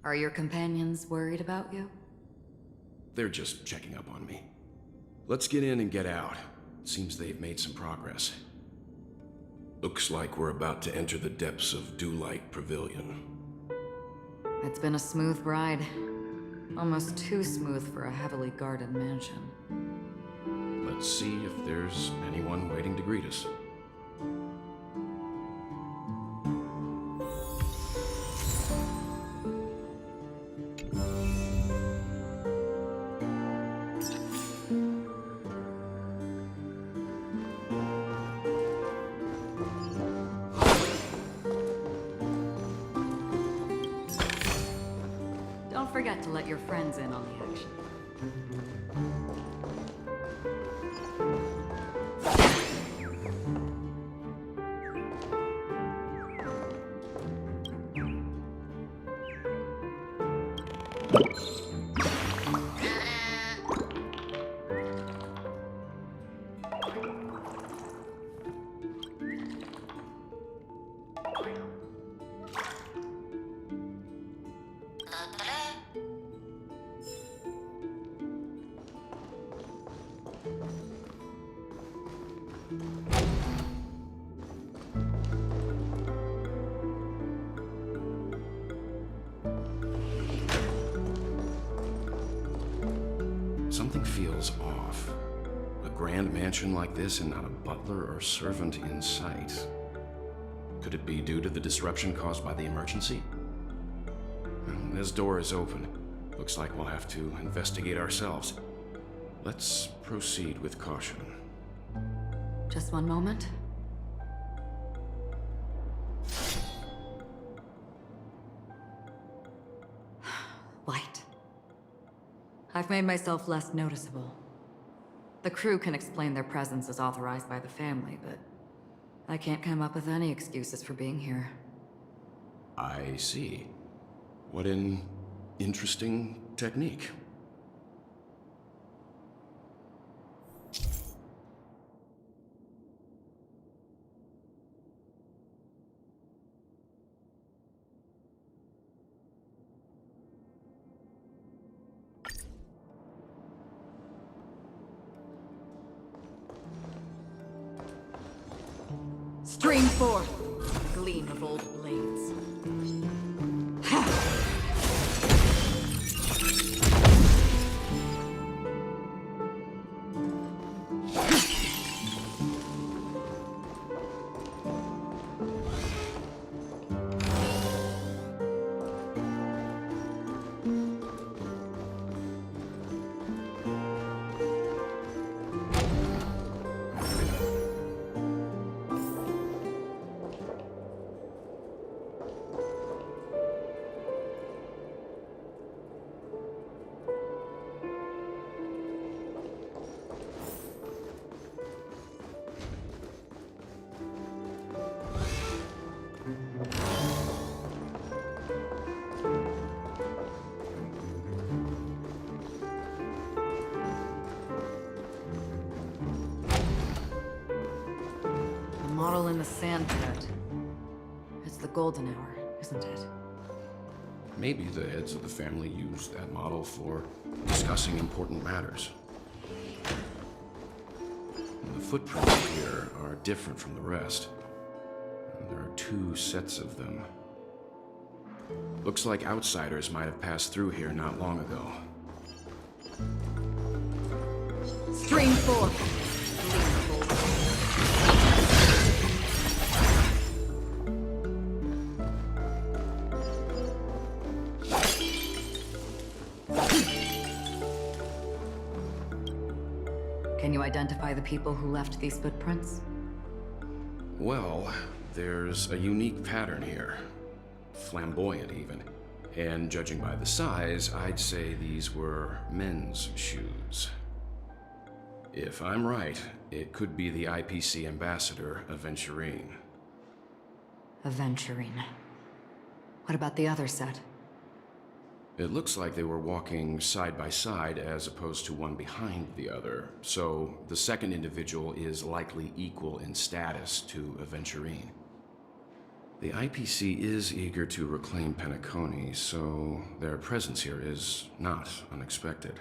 Are your companions worried about you? They're just checking up on me. Let's get in and get out. Seems they've made some progress. Looks like we're about to enter the depths of Dewlight Pavilion. It's been a smooth ride. Almost too smooth for a heavily guarded mansion. Let's see if there's anyone waiting to greet us. Don't forget to let your friends in on the action. Something feels off. A grand mansion like this and not a butler or servant in sight. Could it be due to the disruption caused by the emergency? This door is open. Looks like we'll have to investigate ourselves. Let's proceed with caution. Just one moment. White. I've made myself less noticeable. The crew can explain their presence as authorized by the family, but I can't come up with any excuses for being here. I see. What an interesting technique. Stream forth, gleam of old blades. Model in the sand pit. It's the golden hour, isn't it? Maybe the heads of the family used that model for discussing important matters. And the footprints here are different from the rest. There are two sets of them. Looks like outsiders might have passed through here not long ago. Stream forth. Can you identify the people who left these footprints? Well, there's a unique pattern here. Flamboyant, even. And judging by the size, I'd say these were men's shoes. If I'm right, it could be the IPC ambassador, Aventurine. Aventurine. What about the other set? It looks like they were walking side by side as opposed to one behind the other, so the second individual is likely equal in status to Aventurine. The IPC is eager to reclaim Penacony, so their presence here is not unexpected.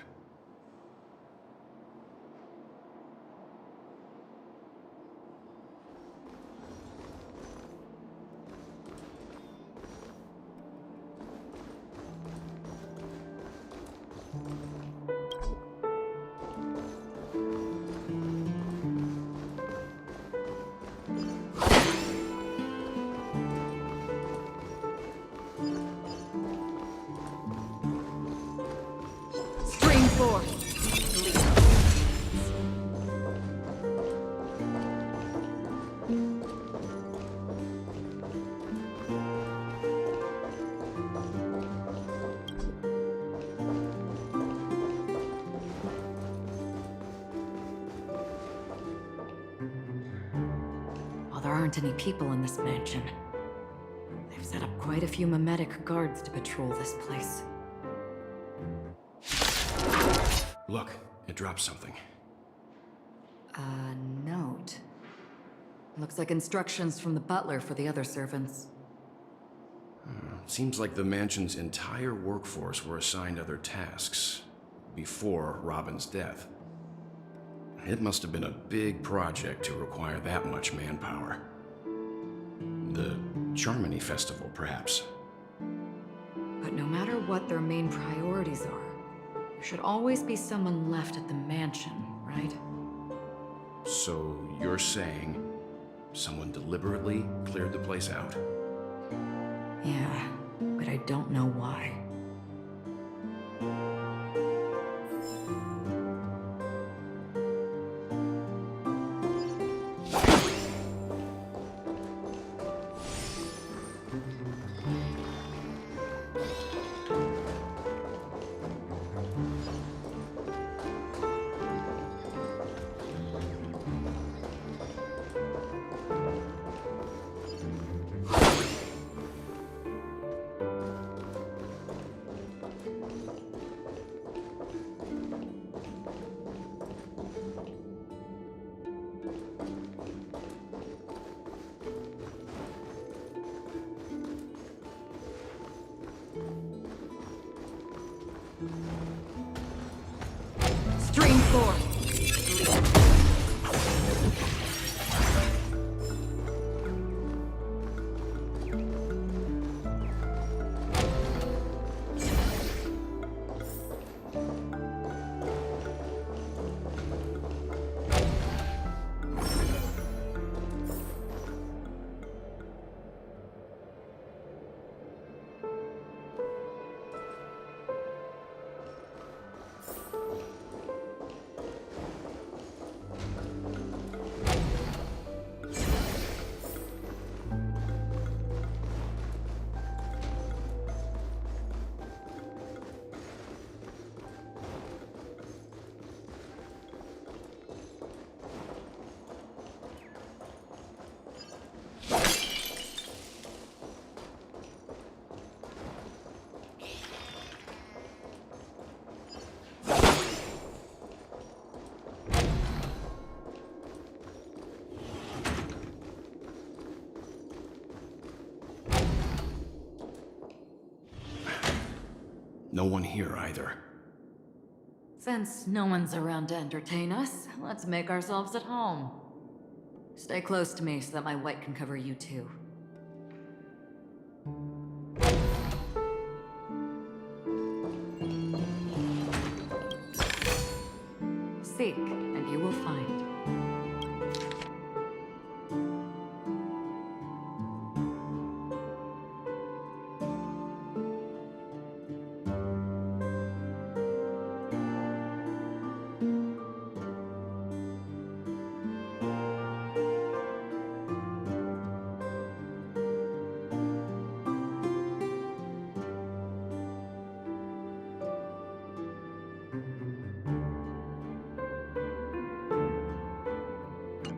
There aren't any people in this mansion. They've set up quite a few mimetic guards to patrol this place. Look, it dropped something. A note. Looks like instructions from the butler for the other servants. Seems like the mansion's entire workforce were assigned other tasks before Robin's death. It must have been a big project to require that much manpower. The Charmony Festival, perhaps. But no matter what their main priorities are, there should always be someone left at the mansion, right? So you're saying someone deliberately cleared the place out? Yeah, but I don't know why. Stream 4. No one here either. Since no one's around to entertain us, let's make ourselves at home. Stay close to me so that my white can cover you too. Seek, and you will find.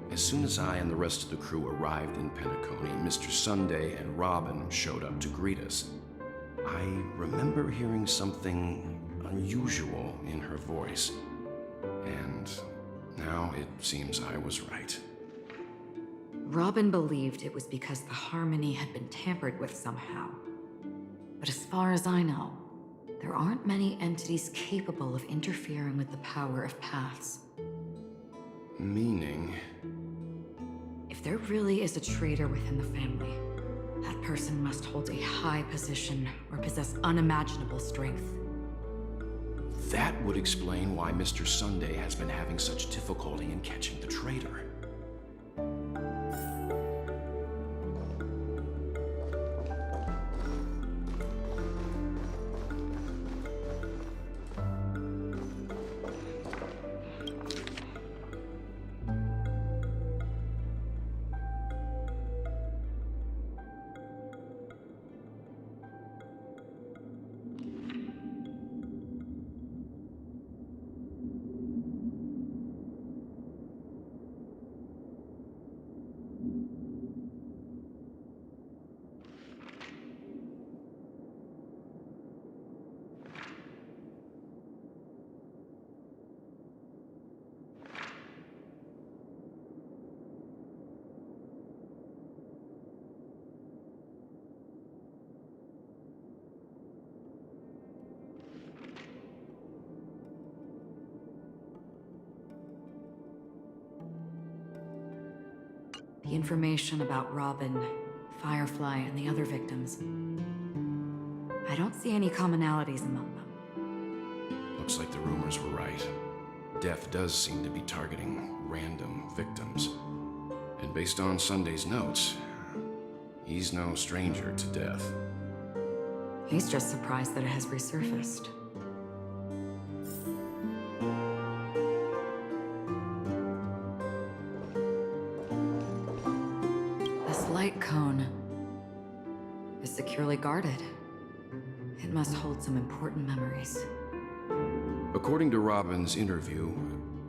As soon as I and the rest of the crew arrived in Penacony, Mr. Sunday and Robin showed up to greet us. I remember hearing something unusual in her voice, and now it seems I was right. Robin believed it was because the harmony had been tampered with somehow. But as far as I know, there aren't many entities capable of interfering with the power of paths. Meaning? If there really is a traitor within the family, that person must hold a high position or possess unimaginable strength. That would explain why Mr. Sunday has been having such difficulty in catching the traitor. The information about Robin, Firefly, and the other victims. I don't see any commonalities among them. Looks like the rumors were right. Death does seem to be targeting random victims. And based on Sunday's notes, he's no stranger to death. He's just surprised that it has resurfaced. This light cone is securely guarded. It must hold some important memories. According to Robin's interview,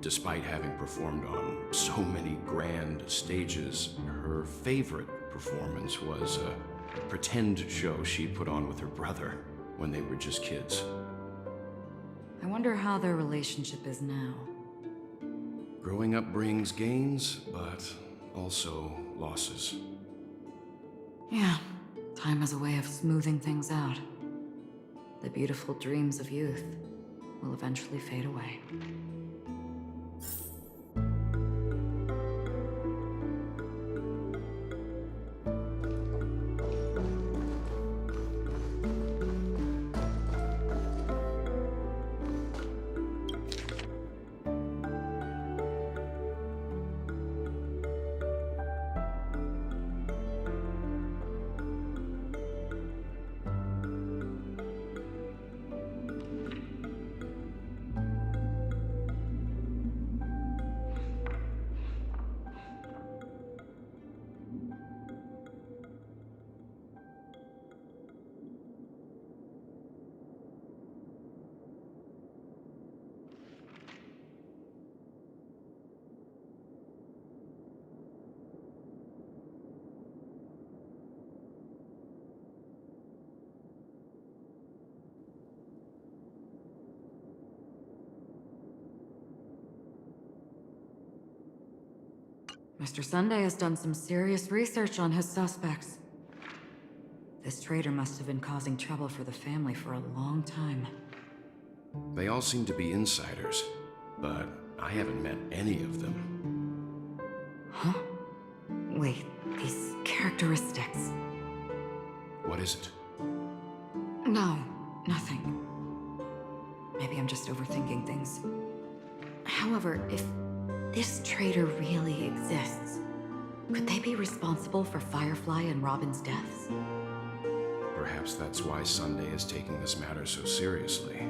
despite having performed on so many grand stages, her favorite performance was a pretend show she put on with her brother when they were just kids. I wonder how their relationship is now. Growing up brings gains, but also losses. Yeah, time has a way of smoothing things out. The beautiful dreams of youth will eventually fade away. Mr. Sunday has done some serious research on his suspects. This traitor must have been causing trouble for the family for a long time. They all seem to be insiders, but I haven't met any of them. Huh? Wait, these characteristics. What is it? No, nothing. Maybe I'm just overthinking things. However, if this traitor really exists, could they be responsible for Firefly and Robin's deaths? Perhaps that's why Sunday is taking this matter so seriously.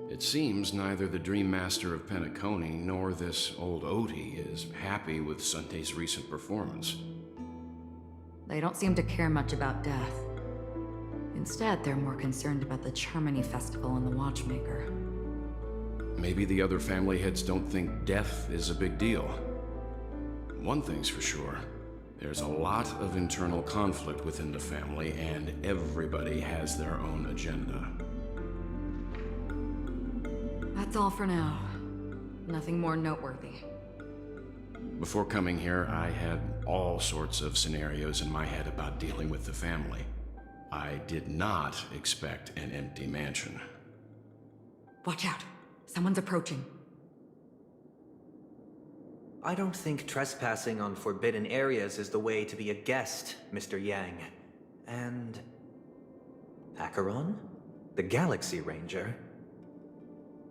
It It seems neither the Dream Master of Penacony nor this old Odie is happy with Sunday's recent performance. They don't seem to care much about death. Instead, they're more concerned about the Charmony Festival and the Watchmaker. Maybe the other family heads don't think death is a big deal. One thing's for sure, there's a lot of internal conflict within the family, and everybody has their own agenda. That's all for now. Nothing more noteworthy. Before coming here, I had all sorts of scenarios in my head about dealing with the family. I did not expect an empty mansion. Watch out! Someone's approaching. I don't think trespassing on forbidden areas is the way to be a guest, Mr. Yang. And... Acheron? The Galaxy Ranger?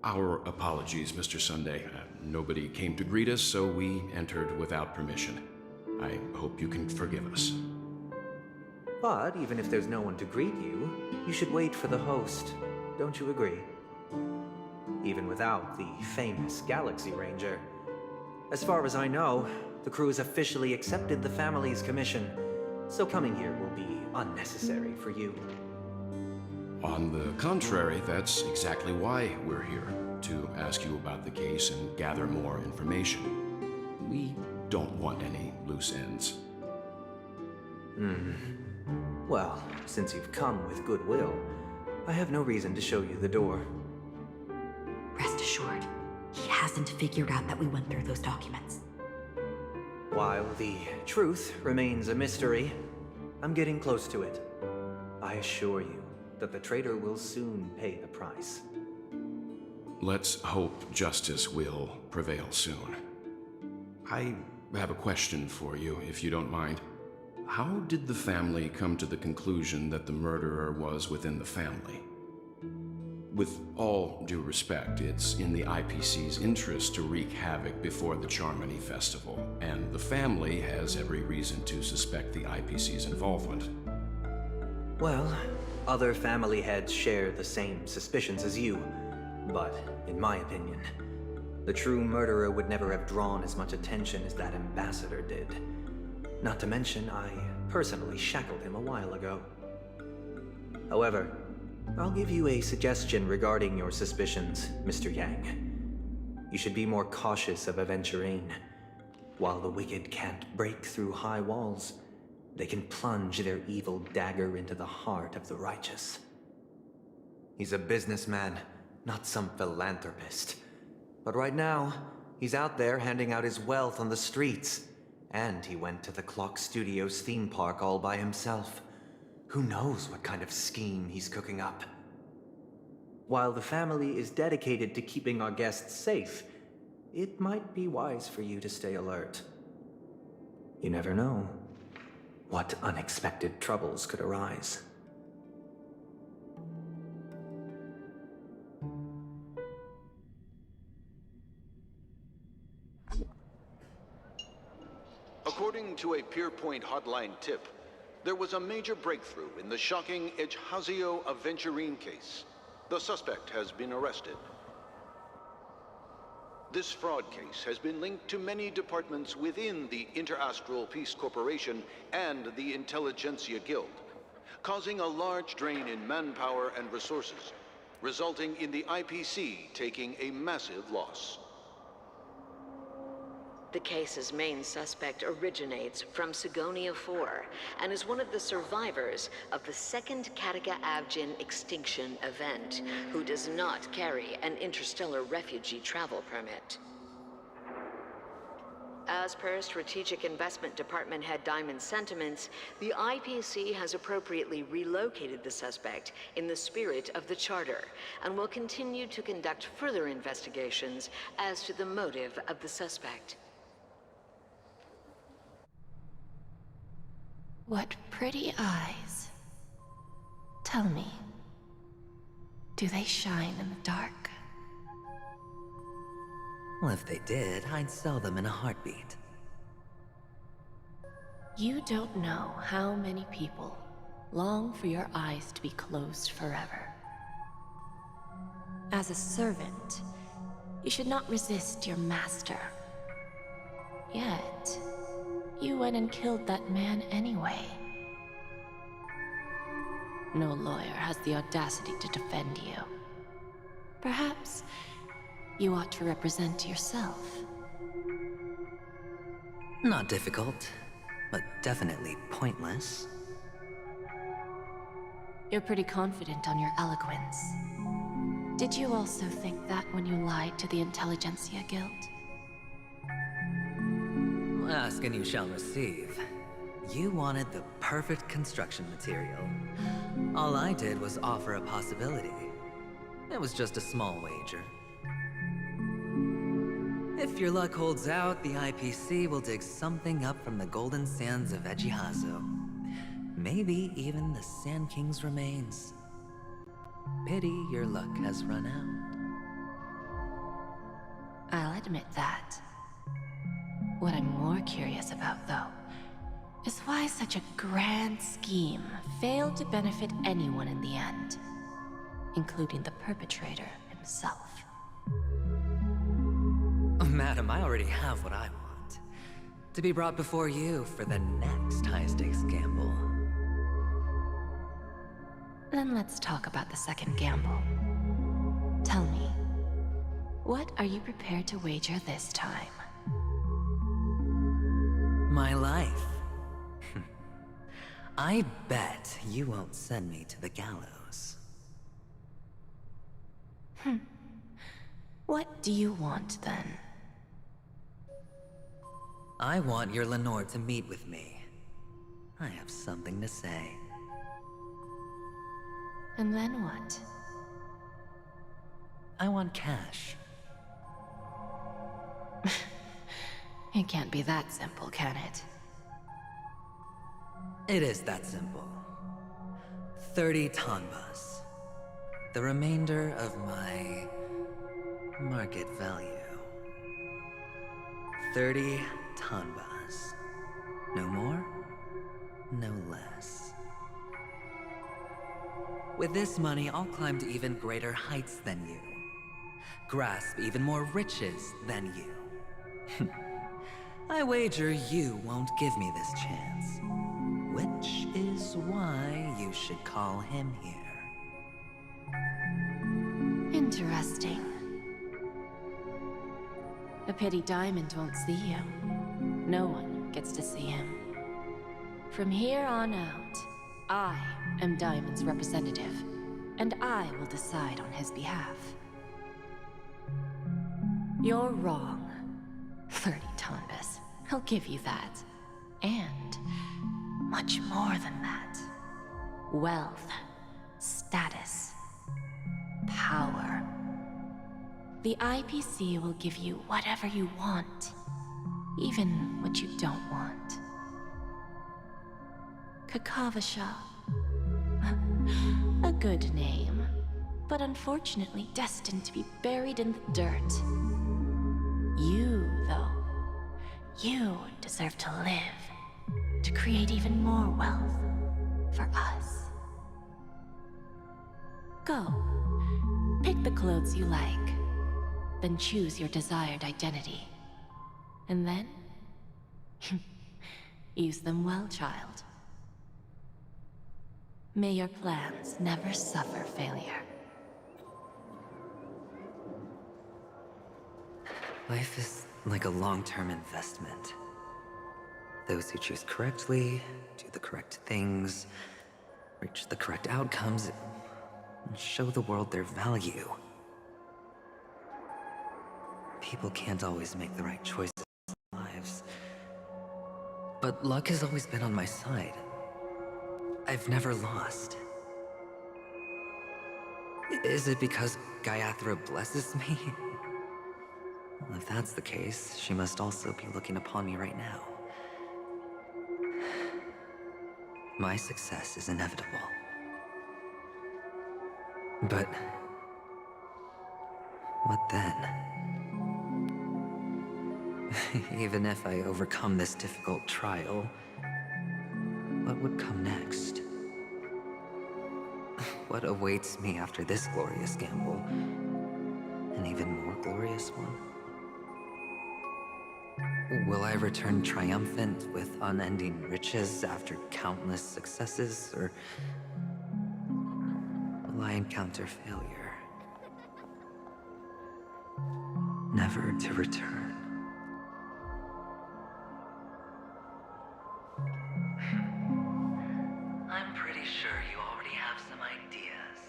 Our apologies, Mr. Sunday. Nobody came to greet us, so we entered without permission. I hope you can forgive us. But even if there's no one to greet you, you should wait for the host. Don't you agree? Even without the famous Galaxy Ranger. As far as I know, the crew has officially accepted the family's commission, so coming here will be unnecessary for you. On the contrary, that's exactly why we're here, to ask you about the case and gather more information. We don't want any loose ends. Well, since you've come with goodwill, I have no reason to show you the door. Rest assured, he hasn't figured out that we went through those documents. While the truth remains a mystery, I'm getting close to it. I assure you that the traitor will soon pay the price. Let's hope justice will prevail soon. I have a question for you, if you don't mind. How did the family come to the conclusion that the murderer was within the family? With all due respect, it's in the IPC's interest to wreak havoc before the Charmony Festival, and the family has every reason to suspect the IPC's involvement. Well, other family heads share the same suspicions as you, but in my opinion, the true murderer would never have drawn as much attention as that ambassador did. Not to mention, I personally shackled him a while ago. However, I'll give you a suggestion regarding your suspicions, Mr. Yang. You should be more cautious of Aventurine. While the wicked can't break through high walls, they can plunge their evil dagger into the heart of the righteous. He's a businessman, not some philanthropist. But right now, he's out there handing out his wealth on the streets. And he went to the Clock Studios theme park all by himself. Who knows what kind of scheme he's cooking up? While the family is dedicated to keeping our guests safe, it might be wise for you to stay alert. You never know what unexpected troubles could arise. According to a Pierpoint hotline tip, there was a major breakthrough in the shocking Ejhazio Aventurine case. The suspect has been arrested. This fraud case has been linked to many departments within the Interastral Peace Corporation and the Intelligentsia Guild, causing a large drain in manpower and resources, resulting in the IPC taking a massive loss. The case's main suspect originates from Sigonia 4 and is one of the survivors of the second Kataka-Avgin extinction event, who does not carry an interstellar refugee travel permit. As per Strategic Investment Department Head Diamond's sentiments, the IPC has appropriately relocated the suspect in the spirit of the Charter and will continue to conduct further investigations as to the motive of the suspect. What pretty eyes. Tell me, do they shine in the dark? Well, if they did, I'd sell them in a heartbeat. You don't know how many people long for your eyes to be closed forever. As a servant, you should not resist your master. Yet, you went and killed that man anyway. No lawyer has the audacity to defend you. Perhaps you ought to represent yourself. Not difficult, but definitely pointless. You're pretty confident on your eloquence. Did you also think that when you lied to the Intelligentsia Guild? Ask and you shall receive. You wanted the perfect construction material. All I did was offer a possibility. It was just a small wager. If your luck holds out, the IPC will dig something up from the golden sands of Ejihazo. Maybe even the Sand King's remains. Pity your luck has run out. I'll admit that. What I'm more curious about, though, is why such a grand scheme failed to benefit anyone in the end, including the perpetrator himself. Madam, I already have what I want. To be brought before you for the next high-stakes gamble. Then let's talk about the second gamble. Tell me, what are you prepared to wager this time? My life. I bet you won't send me to the gallows. What do you want, then? I want your Lenore to meet with me. I have something to say. And then what? I want cash. It can't be that simple, can it? It is that simple. 30 tanbas. The remainder of my market value. 30 tanbas. No more, no less. With this money, I'll climb to even greater heights than you. Grasp even more riches than you. I wager you won't give me this chance. Which is why you should call him here. Interesting. A pity Diamond won't see you. No one gets to see him. From here on out, I am Diamond's representative, and I will decide on his behalf. You're wrong. 30 tanbas. I'll give you that. And much more than that. Wealth, status, power. The IPC will give you whatever you want, even what you don't want. Kakavasha. A good name, but unfortunately destined to be buried in the dirt. You, though, you deserve to live, to create even more wealth for us. Go, pick the clothes you like, then choose your desired identity. And then, use them well, child. May your plans never suffer failure. Life is like a long-term investment. Those who choose correctly, do the correct things, reach the correct outcomes, and show the world their value. People can't always make the right choices in their lives. But luck has always been on my side. I've never lost. Is it because Gayatri blesses me? Well, if that's the case, she must also be looking upon me right now. My success is inevitable. But what then? Even if I overcome this difficult trial, what would come next? What awaits me after this glorious gamble? an even more glorious one? Will I return triumphant with unending riches after countless successes, or will I encounter failure, never to return? I'm pretty sure you already have some ideas.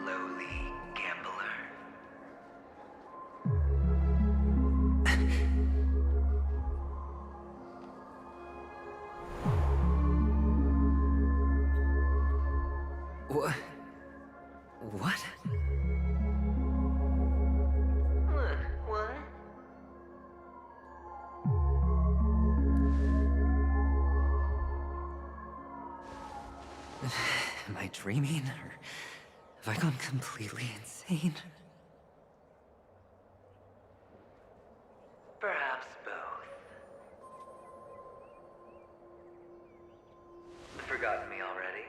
Lowly gambler. What? What? What? Am I dreaming, or have I gone completely insane? Perhaps both. Forgotten me already?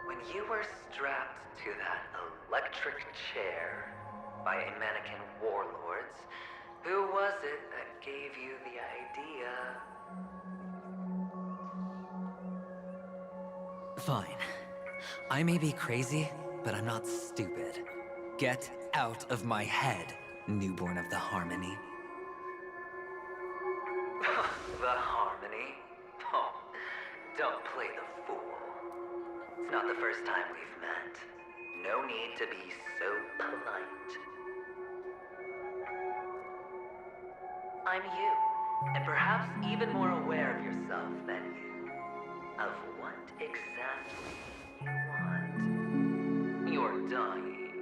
When you were strapped to that electric chair by a mannequin warlords, who was it that gave you the idea? Fine. I may be crazy, but I'm not stupid. Get out of my head, newborn of the Harmony. The Harmony? Oh, don't play the fool. It's not the first time we've met. No need to be so polite. I'm you, and perhaps even more aware of yourself than you. Of what exactly you want. You're dying.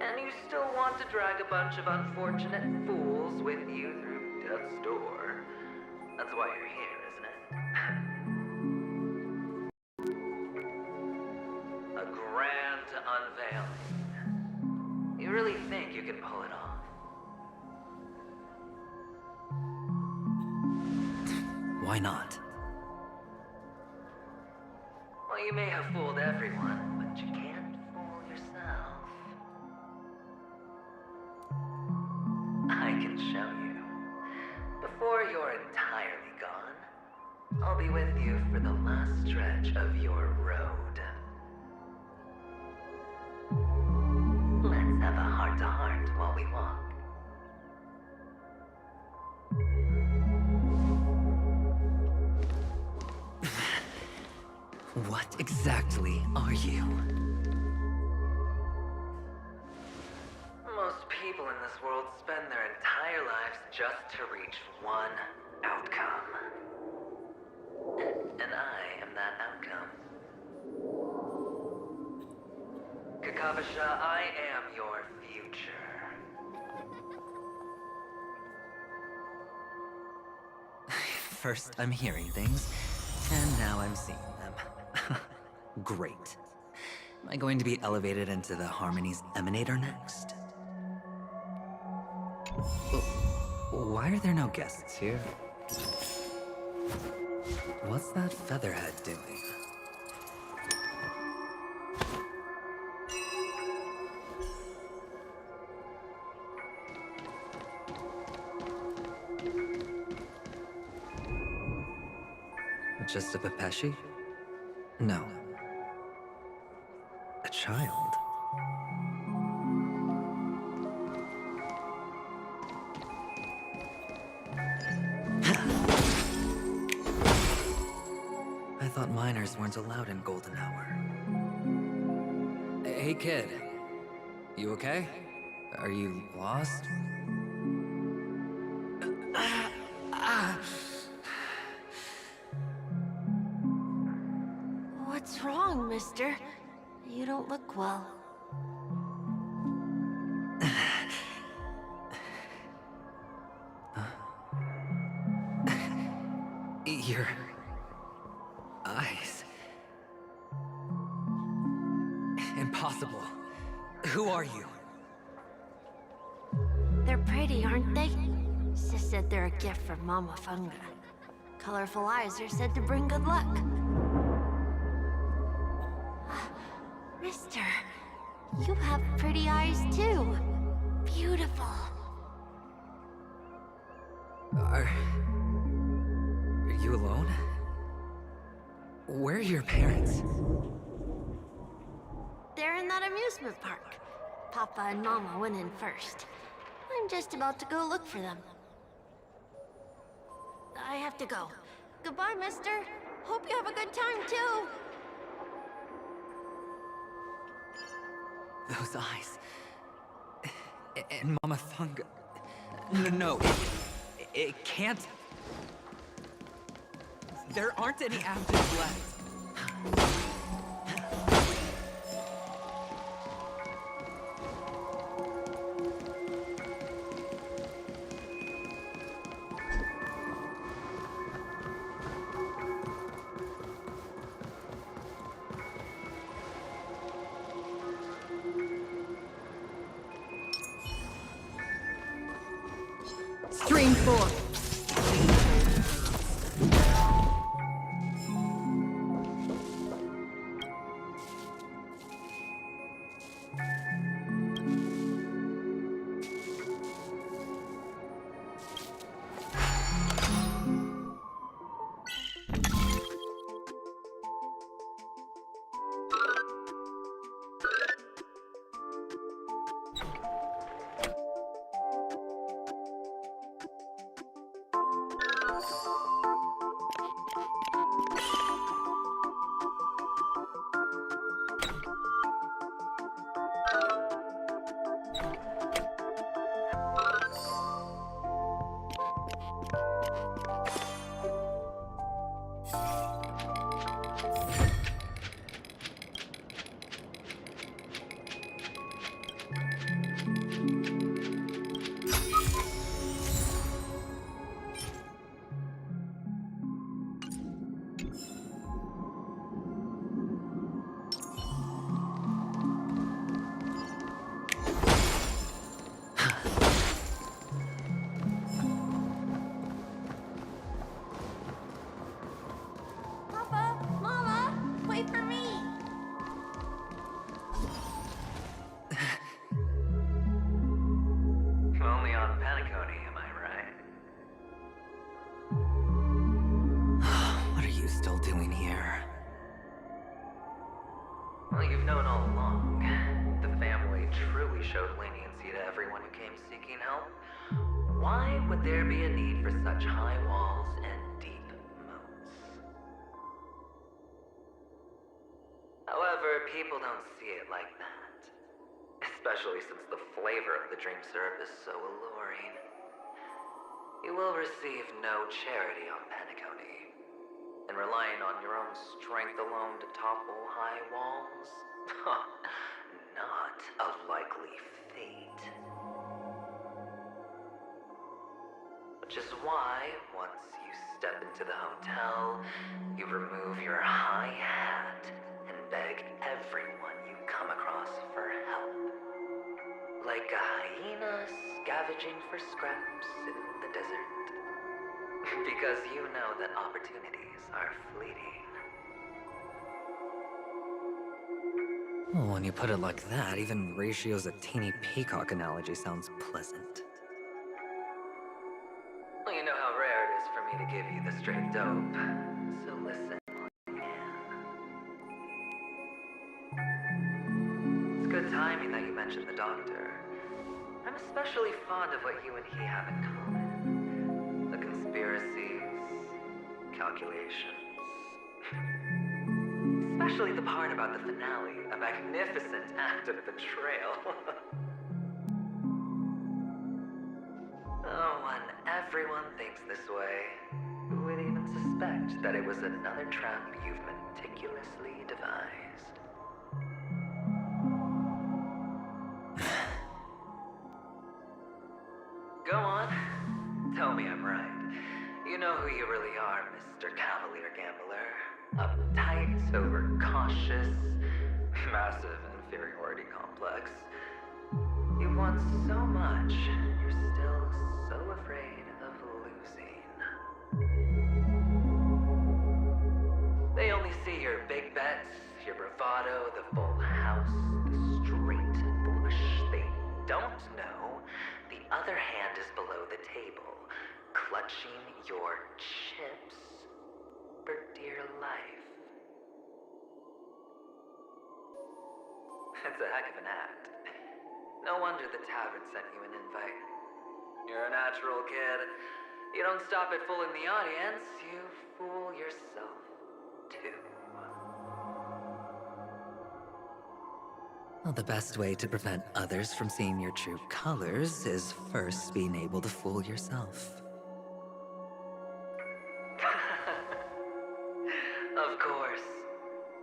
And you still want to drag a bunch of unfortunate fools with you through death's door. That's why you're here, isn't it? A grand unveiling. You really think you can pull it off? Why not? Well, you may have fooled everyone, but you can't fool yourself. I can show you. Before you're entirely gone, I'll be with you for the last stretch of your road. Let's have a heart-to-heart while we walk. What exactly are you? Most people in this world spend their entire lives just to reach one outcome. And I am that outcome. Kakavasha, I am your future. First, I'm hearing things, and now I'm seeing them. Great. Am I going to be elevated into the Harmony's Emanator next? Why are there no guests here? What's that featherhead doing? Just a Pepeshi? No. A child. I thought minors weren't allowed in Golden Hour. Hey kid, you okay? Are you lost? What's wrong, mister? You don't look well. Your eyes. Impossible. Who are you? They're pretty, aren't they? Sis said they're a gift from Mama Funga. Colorful eyes are said to bring good luck. Mister, you have pretty eyes too. Beautiful. Are you alone? Where are your parents? They're in that amusement park. Papa and Mama went in first. I'm just about to go look for them. I have to go. Goodbye, mister. Hope you have a good time, too. Those eyes. And Mama Thunga. No. It can't. There aren't any actors left. Stream 4. Only on Penacony, am I right? What are you still doing here? Well, you've known all along. The family truly showed leniency to everyone who came seeking help. Why would there be a need for such high walls and deep moats? However, people don't see it like that. Especially since the flavor of the dream syrup is so alluring. You will receive no charity on Penacony. And relying on your own strength alone to topple high walls? Not a likely fate. Which is why, once you step into the hotel, you remove your high hat and beg everyone you come across for help. Like a hyena scavenging for scraps in the desert. Because you know that opportunities are fleeting. Well, when you put it like that, even Ratio's a teeny peacock analogy sounds pleasant. Well, you know how rare it is for me to give you the straight dope. So listen. It's good timing that you mentioned the doctor. I'm especially fond of what you and he have in common. The conspiracies, calculations. Especially the part about the finale, a magnificent act of betrayal. Oh, when everyone thinks this way, who would even suspect that it was another trap you've meticulously devised? Go on. Tell me I'm right. You know who you really are, Mr. Cavalier Gambler. Uptight, overcautious, massive inferiority complex. You want so much, you're still so afraid of losing. They only see your big bets, your bravado, the full house. house, the street, bush. They don't know. The other hand is below the table, clutching your chips for dear life. It's a heck of an act. No wonder the tavern sent you an invite. You're a natural kid. You don't stop at fooling the audience, you fool yourself, too. Well, the best way to prevent others from seeing your true colors is first being able to fool yourself. Of course.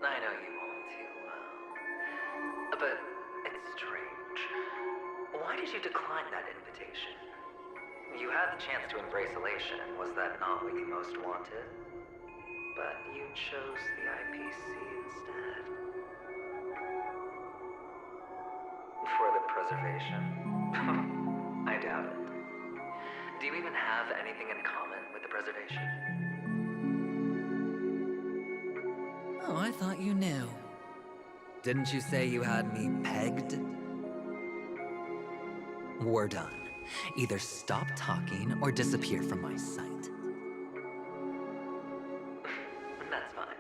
I know you all too well. But it's strange. Why did you decline that invitation? You had the chance to embrace elation. Was that not what you most wanted? But you chose the IPC instead. For the preservation? I doubt it. Do you even have anything in common with the preservation? Oh, I thought you knew. Didn't you say you had me pegged? We're done. Either stop talking or disappear from my sight. That's fine.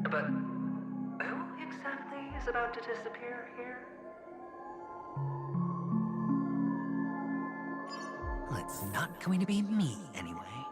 But who exactly is about to disappear here? Well, it's not going to be me, anyway.